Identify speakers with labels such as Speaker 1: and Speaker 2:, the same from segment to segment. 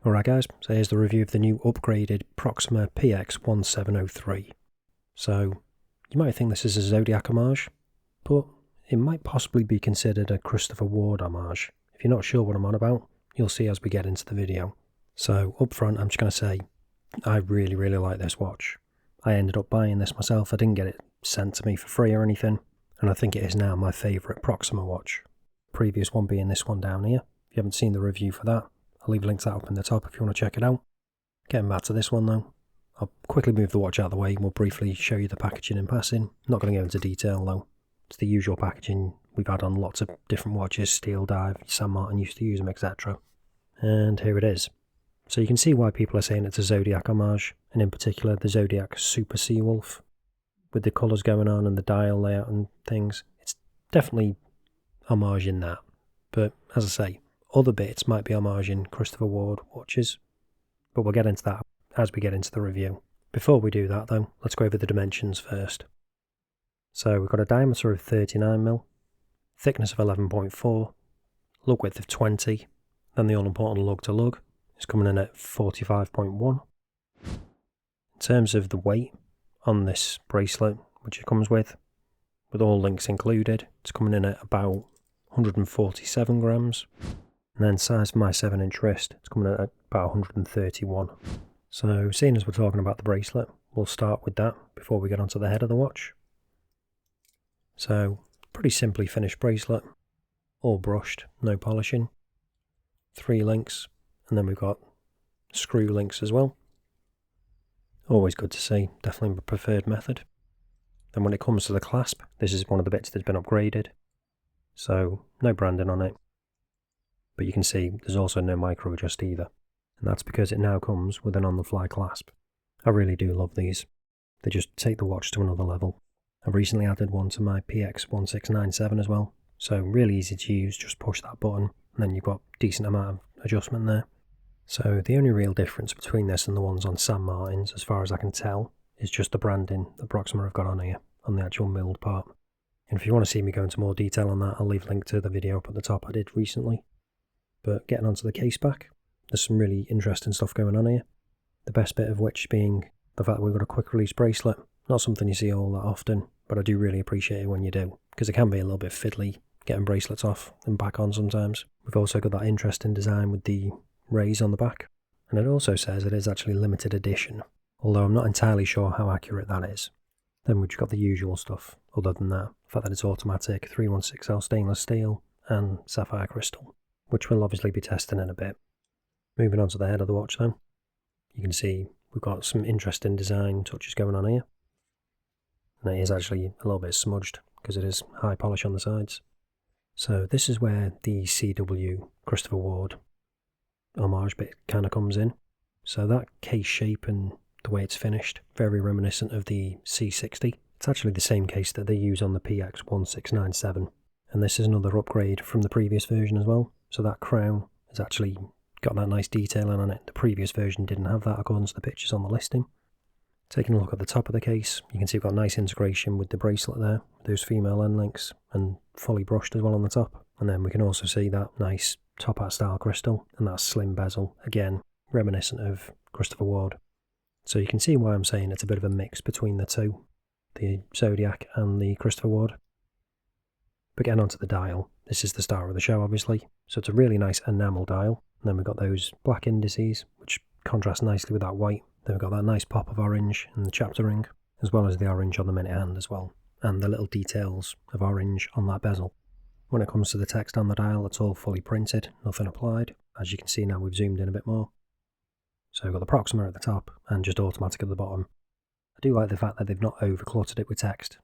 Speaker 1: Alright guys, so here's the review of the new upgraded Proxima PX1703. So, you might think this is a Zodiac homage, but it might possibly be considered a Christopher Ward homage. If you're not sure what I'm on about, you'll see as we get into the video. So, up front I'm just going to say, I really like this watch. I ended up buying this myself, I didn't get it sent to me for free or anything, and I think it is now my favourite Proxima watch. Previous one being this one down here. If you haven't seen the review for that, I'll leave a link to that up in the top if you want to check it out. Getting back to this one though, I'll quickly move the watch out of the way and we'll briefly show you the packaging in passing. Not going to go into detail though. It's the usual packaging we've had on lots of different watches, Steel Dive, San Martin used to use them, etc. And here it is. So you can see why people are saying it's a Zodiac homage, and in particular the Zodiac Super Seawolf. With the colours going on and the dial layout and things, it's definitely homage in that. But as I say, other bits might be homage in Christopher Ward watches, but we'll get into that as we get into the review. Before we do that though, let's go over the dimensions first. So we've got a diameter of 39mm, thickness of 11.4, lug width of 20, then the all important lug to lug is coming in at 45.1. In terms of the weight on this bracelet, which it comes with all links included, it's coming in at about 147 grams. And then size for my 7-inch wrist, it's coming in at about 131. So seeing as we're talking about the bracelet, we'll start with that before we get onto the head of the watch. So pretty simply finished bracelet, all brushed, no polishing. 3 links, and then we've got screw links as well. Always good to see, definitely my preferred method. Then when it comes to the clasp, this is one of the bits that's been upgraded. So no branding on it. But you can see there's also no micro adjust either, and that's because it now comes with an on-the-fly clasp. I really do love these. They just take the watch to another level. I've recently added one to my PX1697 as well, so really easy to use, just push that button and then you've got a decent amount of adjustment there. So the only real difference between this and the ones on San Martin's, as far as I can tell, is just the branding that Proxima have got on here, on the actual milled part. And if you want to see me go into more detail on that, I'll leave a link to the video up at the top I did recently. But getting onto the Caseback, there's some really interesting stuff going on here. The best bit of which being the fact that we've got a quick release bracelet. Not something you see all that often, but I do really appreciate it when you do, because it can be a little bit fiddly getting bracelets off and back on sometimes. We've also got that interesting design with the rays on the back, and it also says it is actually limited edition, although I'm not entirely sure how accurate that is. Then we've got the usual stuff, other than that, the fact that it's automatic, 316L stainless steel, and sapphire crystal, which we'll obviously be testing in a bit. Moving on to the head of the watch then, you can see we've got some interesting design touches going on here. And it is actually a little bit smudged, because it is high polish on the sides. So this is where the CW Christopher Ward homage bit kind of comes in. So that case shape and the way it's finished, very reminiscent of the C60. It's actually the same case that they use on the PX1697. And this is another upgrade from the previous version as well. So that crown has actually got that nice detailing on it. The previous version didn't have that according to the pictures on the listing. Taking a look at the top of the case, you can see we've got nice integration with the bracelet there, with those female end links, and fully brushed as well on the top. And then we can also see that nice top hat style crystal, and that slim bezel, again, reminiscent of Christopher Ward. So you can see why I'm saying it's a bit of a mix between the two, the Zodiac and the Christopher Ward. But getting onto the dial, this is the star of the show obviously, so it's a really nice enamel dial, and then we've got those black indices, which contrast nicely with that white. Then we've got that nice pop of orange in the chapter ring, as well as the orange on the minute hand as well, and the little details of orange on that bezel. When it comes to the text on the dial, it's all fully printed, nothing applied. As you can see now, we've zoomed in a bit more. So we've got the Proxima at the top, and just automatic at the bottom. I do like the fact that they've not over-cluttered it with text.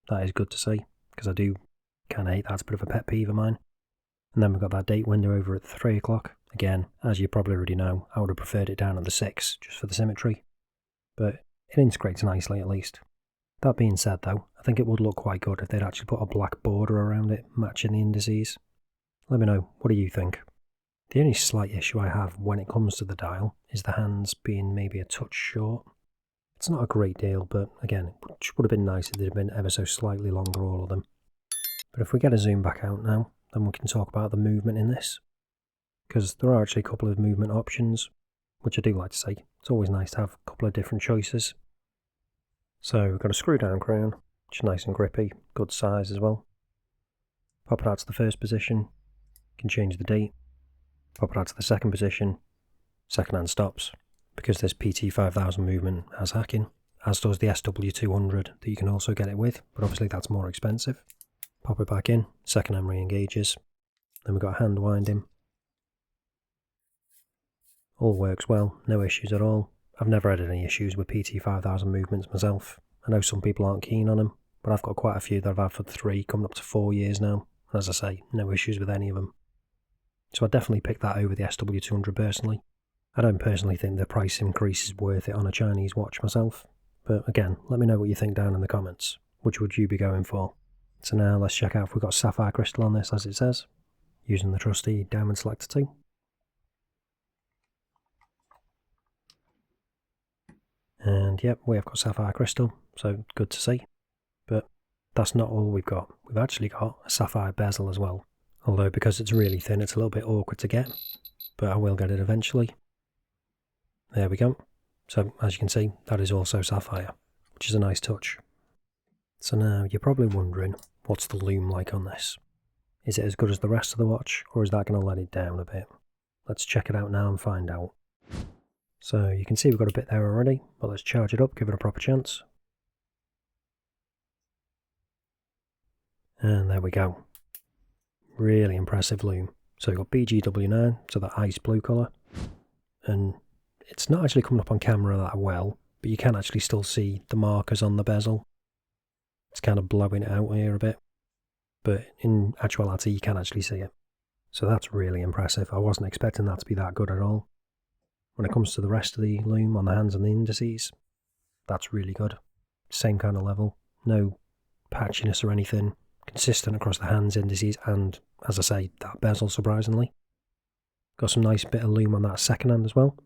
Speaker 1: That is good to see, because I do kind of hate that. It's a bit of a pet peeve of mine. And then we've got that date window over at 3 o'clock. Again, as you probably already know, I would have preferred it down at the 6, just for the symmetry. But it integrates nicely at least. That being said though, I think it would look quite good if they'd actually put a black border around it, matching the indices. Let me know, what do you think? The only slight issue I have when it comes to the dial is the hands being maybe a touch short. It's not a great deal, but again, it would have been nice if they'd have been ever so slightly longer, all of them. But if we get a zoom back out now, then we can talk about the movement in this. Because there are actually a couple of movement options. which I do like to see. It's always nice to have a couple of different choices. So we've got a screw down crown, which is nice and grippy, good size as well. Pop it out to the first position, you can change the date. Pop it out to the second position, second hand stops. Because this PT5000 movement has hacking, as does the SW200 that you can also get it with, but obviously that's more expensive. Pop it back in, second hand re-engages. Then we've got hand winding. All works well, no issues at all. I've never had any issues with PT5000 movements myself. I know some people aren't keen on them, but I've got quite a few that I've had for 3, coming up to 4 years now. And as I say, no issues with any of them. So I'd definitely pick that over the SW200 personally. I don't personally think the price increase is worth it on a Chinese watch myself. But again, let me know what you think down in the comments. Which would you be going for? So now let's check out if we've got sapphire crystal on this as it says, using the trusty diamond selector tool. And yep, we have got sapphire crystal, so good to see. But that's not all we've got. We've actually got a sapphire bezel as well. Although because it's really thin, it's a little bit awkward to get, but I will get it eventually. There we go. So as you can see, that is also sapphire, which is a nice touch. So now you're probably wondering, what's the lume like on this? Is it as good as the rest of the watch, or is that going to let it down a bit? Let's check it out now and find out. So you can see we've got a bit there already, but let's charge it up, give it a proper chance. And there we go. Really impressive lume. So you've got BGW9, so that ice blue colour. And it's not actually coming up on camera that well, but you can actually still see the markers on the bezel. It's kind of blowing it out here a bit, but in actuality you can actually see it. So that's really impressive. I wasn't expecting that to be that good at all. When it comes to the rest of the lume on the hands and the indices, that's really good. Same kind of level, no patchiness or anything, consistent across the hands, indices, and as I say, that bezel surprisingly. Got some nice bit of lume on that second hand as well.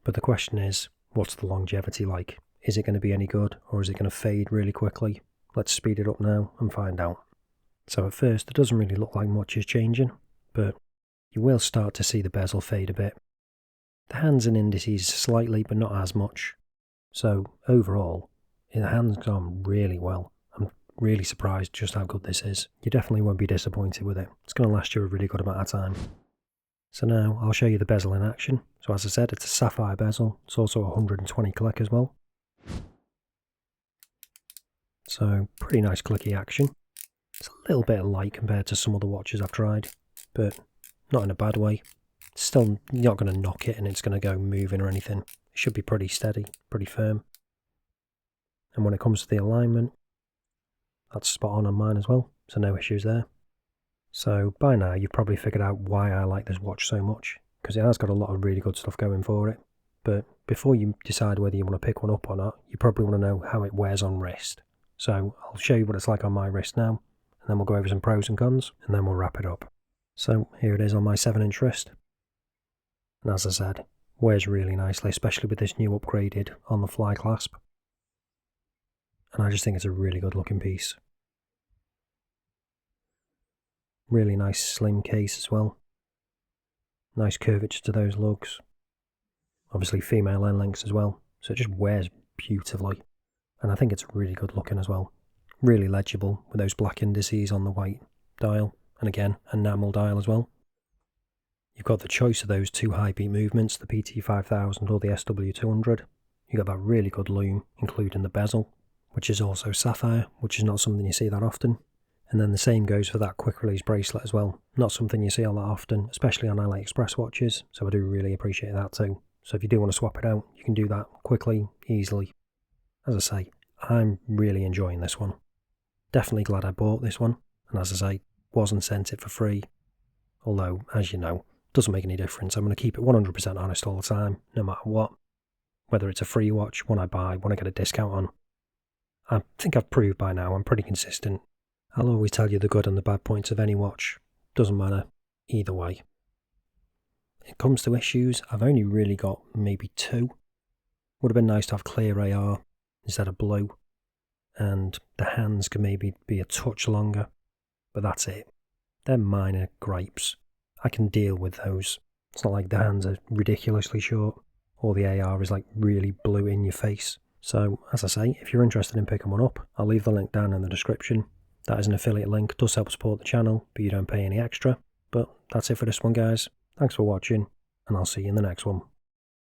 Speaker 1: But the question is, what's the longevity like? Is it going to be any good, or is it going to fade really quickly? Let's speed it up now and find out. So at first, it doesn't really look like much is changing, but you will start to see the bezel fade a bit. The hands and indices slightly, but not as much. So overall, the hand's gone really well. I'm really surprised just how good this is. You definitely won't be disappointed with it. It's going to last you a really good amount of time. So now I'll show you the bezel in action. So as I said, it's a sapphire bezel. It's also 120 click as well. So pretty nice clicky action. It's a little bit light compared to some other watches I've tried, but not in a bad way. Still not going to knock it and it's going to go moving or anything. It should be pretty steady, pretty firm. And when it comes to the alignment, that's spot on mine as well, so no issues there. So by now you've probably figured out why I like this watch so much, because it has got a lot of really good stuff going for it. But before you decide whether you want to pick one up or not, you probably want to know how it wears on wrist. So I'll show you what it's like on my wrist now, and then we'll go over some pros and cons, and then we'll wrap it up. So here it is on my 7-inch wrist. And as I said, wears really nicely, especially with this new upgraded on the fly clasp. And I just think it's a really good looking piece. Really nice slim case as well. Nice curvature to those lugs. Obviously female end links as well, so it just wears beautifully. And I think it's really good looking as well. Really legible with those black indices on the white dial, and again, enamel dial as well. You've got the choice of those two high beat movements, the PT5000 or the SW200. You've got that really good lume, including the bezel, which is also sapphire, which is not something you see that often. And then the same goes for that quick release bracelet as well. Not something you see a lot often, especially on AliExpress watches, so I do really appreciate that too. So if you do want to swap it out, you can do that quickly, easily. As I say, I'm really enjoying this one. Definitely glad I bought this one, and as I say, wasn't sent it for free. Although, as you know, doesn't make any difference. I'm going to keep it 100% honest all the time, no matter what. Whether it's a free watch, one I buy, one I get a discount on. I think I've proved by now I'm pretty consistent. I'll always tell you the good and the bad points of any watch. Doesn't matter, either way. It comes to issues, I've only really got maybe 2. Would have been nice to have clear AR instead of blue. And the hands can maybe be a touch longer. But that's it. They're minor gripes. I can deal with those. It's not like the hands are ridiculously short. or the AR is like really blue in your face. So as I say, if you're interested in picking one up, I'll leave the link down in the description. That is an affiliate link, it does help support the channel, but you don't pay any extra. But that's it for this one, guys. Thanks for watching, and I'll see you in the next one.